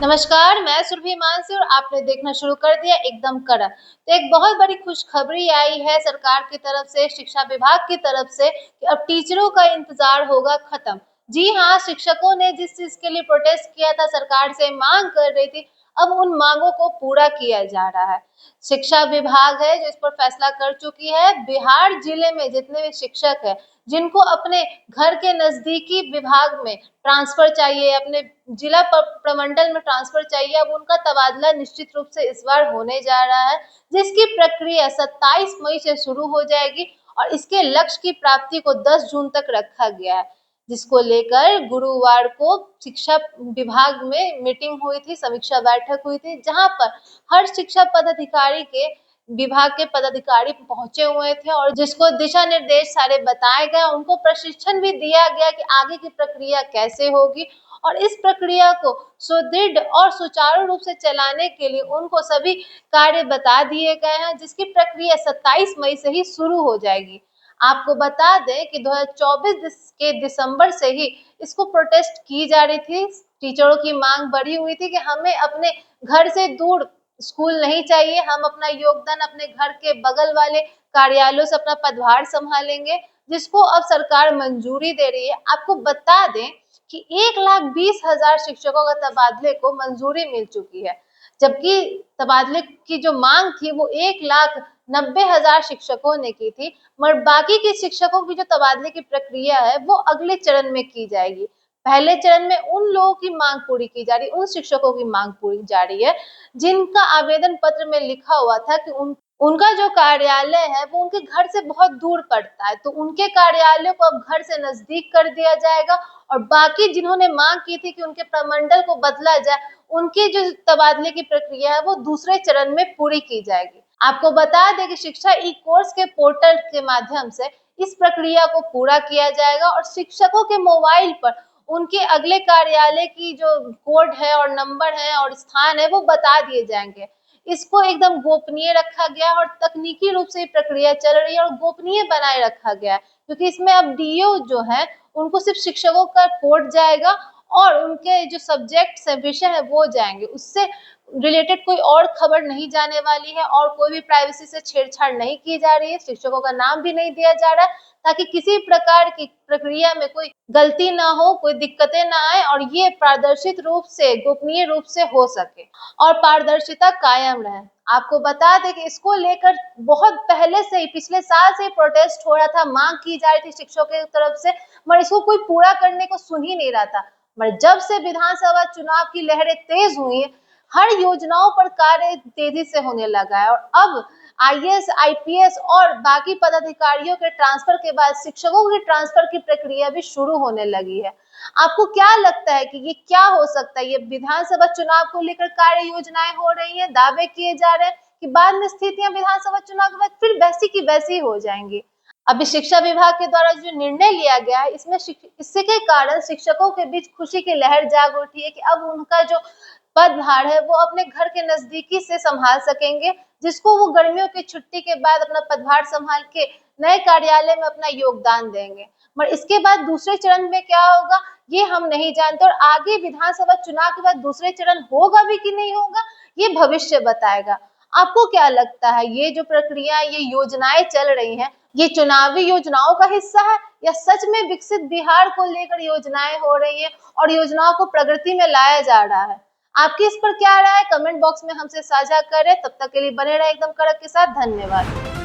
नमस्कार, मैं सुरभि मानसी और आपने देखना शुरू कर दिया एकदम कड़क। तो एक बहुत बड़ी खुशखबरी आई है सरकार की तरफ से, शिक्षा विभाग की तरफ से कि अब टीचरों का इंतजार होगा खत्म। जी हाँ, शिक्षकों ने जिस चीज के लिए प्रोटेस्ट किया था, सरकार से मांग कर रही थी, अब उन मांगों को पूरा किया जा रहा है। शिक्षा विभाग है जो इस पर फैसला कर चुकी है। बिहार जिले में जितने भी शिक्षक है, जिनको अपने घर के नजदीकी विभाग में ट्रांसफर चाहिए, अपने जिला प्रमंडल में ट्रांसफर चाहिए, अब उनका तबादला निश्चित रूप से इस बार होने जा रहा है, जिसकी प्रक्रिया 27 मई से शुरू हो जाएगी और इसके लक्ष्य की प्राप्ति को 10 जून तक रखा गया है, जिसको लेकर गुरुवार को शिक्षा विभाग में मीटिंग हुई थी, समीक्षा बैठक हुई थी, जहां पर हर शिक्षा पदाधिकारी के विभाग के पदाधिकारी पहुंचे हुए थे और जिसको दिशा निर्देश सारे बताए गए, उनको प्रशिक्षण भी दिया गया कि आगे की प्रक्रिया कैसे होगी और इस प्रक्रिया को सुदृढ़ और सुचारू रूप से चलाने के लिए उनको सभी कार्य बता दिए गए हैं, जिसकी प्रक्रिया 27 मई से ही शुरू हो जाएगी। आपको बता दें कि 2024 के दिसंबर से ही इसको प्रोटेस्ट की जा रही थी। टीचरों की मांग बढ़ी हुई थी कि हमें अपने घर से दूर स्कूल नहीं चाहिए, हम अपना योगदान अपने घर के बगल वाले कार्यालयों से अपना पदभार संभालेंगे, जिसको अब सरकार मंजूरी दे रही है। आपको बता दें कि 1,20,000 शिक्षकों का तबादले को मंजूरी मिल चुकी है, जबकि तबादले की जो मांग थी वो 1,90,000 शिक्षकों ने की थी, मगर बाकी के शिक्षकों की जो तबादले की प्रक्रिया है वो अगले चरण में की जाएगी। पहले चरण में उन लोगों की मांग पूरी की जा रही है, उन शिक्षकों की मांग पूरी जा रही है जिनका आवेदन पत्र में लिखा हुआ था कि उनका जो कार्यालय है वो उनके घर से बहुत दूर पड़ता है, तो उनके कार्यालय को अब घर से नजदीक कर दिया जाएगा और बाकी जिन्होंने मांग की थी कि उनके प्रमंडल को बदला जाए, उनकी जो तबादले की प्रक्रिया है वो दूसरे चरण में पूरी की जाएगी। आपको बता दें कि शिक्षा ई कोर्स के पोर्टल के माध्यम से इस प्रक्रिया को पूरा किया जाएगा और शिक्षकों के मोबाइल पर उनके अगले कार्यालय की जो कोड है और नंबर है और स्थान है वो बता दिए जाएंगे। इसको एकदम गोपनीय रखा गया और तकनीकी रूप से प्रक्रिया चल रही है और गोपनीय बनाए रखा गया है, क्योंकि इसमें अब डीओ जो है उनको सिर्फ शिक्षकों का कोड जाएगा और उनके जो सब्जेक्ट है, विषय है वो जाएंगे, उससे रिलेटेड कोई और खबर नहीं जाने वाली है और कोई भी प्राइवेसी से छेड़छाड़ नहीं की जा रही है, शिक्षकों का नाम भी नहीं दिया जा रहा है, ताकि किसी प्रकार की प्रक्रिया में कोई गलती ना हो, कोई दिक्कतें ना आए और ये पारदर्शित रूप से, गोपनीय रूप से हो सके और पारदर्शिता कायम रहे। आपको बता दें कि इसको लेकर बहुत पहले से ही, पिछले साल से ही प्रोटेस्ट हो रहा था, मांग की जा रही थी शिक्षकों की तरफ से, मगर इसको कोई पूरा करने को सुन ही नहीं रहा था। मगर जब से विधानसभा चुनाव की लहरें तेज हुई है, हर योजनाओं पर कार्य तेजी से होने लगा है और अब आईएएस, आईपीएस और बाकी पदाधिकारियों के ट्रांसफर के बाद शिक्षकों के ट्रांसफर की प्रक्रिया भी शुरू होने लगी है। आपको क्या लगता है कि ये क्या हो सकता है? ये विधानसभा चुनाव को लेकर कार्य योजनाएं हो रही हैं, दावे किए जा रहे हैं कि बाद में स्थितियां विधानसभा चुनाव के बाद फिर वैसी की वैसी हो जाएंगी। अभी शिक्षा विभाग के द्वारा जो निर्णय लिया गया है, इससे के कारण शिक्षकों के बीच खुशी की लहर जाग उठी है कि अब उनका जो पदभार है वो अपने घर के नजदीकी से संभाल सकेंगे, जिसको वो गर्मियों की छुट्टी के बाद अपना पदभार संभाल के नए कार्यालय में अपना योगदान देंगे। मगर इसके बाद दूसरे चरण में क्या होगा ये हम नहीं जानते और आगे विधानसभा चुनाव के बाद दूसरे चरण होगा भी कि नहीं होगा ये भविष्य बताएगा। आपको क्या लगता है, ये जो प्रक्रिया, ये योजनाएं चल रही हैं, ये चुनावी योजनाओं का हिस्सा है या सच में विकसित बिहार को लेकर योजनाएं हो रही है और योजनाओं को प्रगति में लाया जा रहा है? आपकी इस पर क्या राय है? कमेंट बॉक्स में हमसे साझा करें। तब तक के लिए बने रहे एकदम कड़क के साथ। धन्यवाद।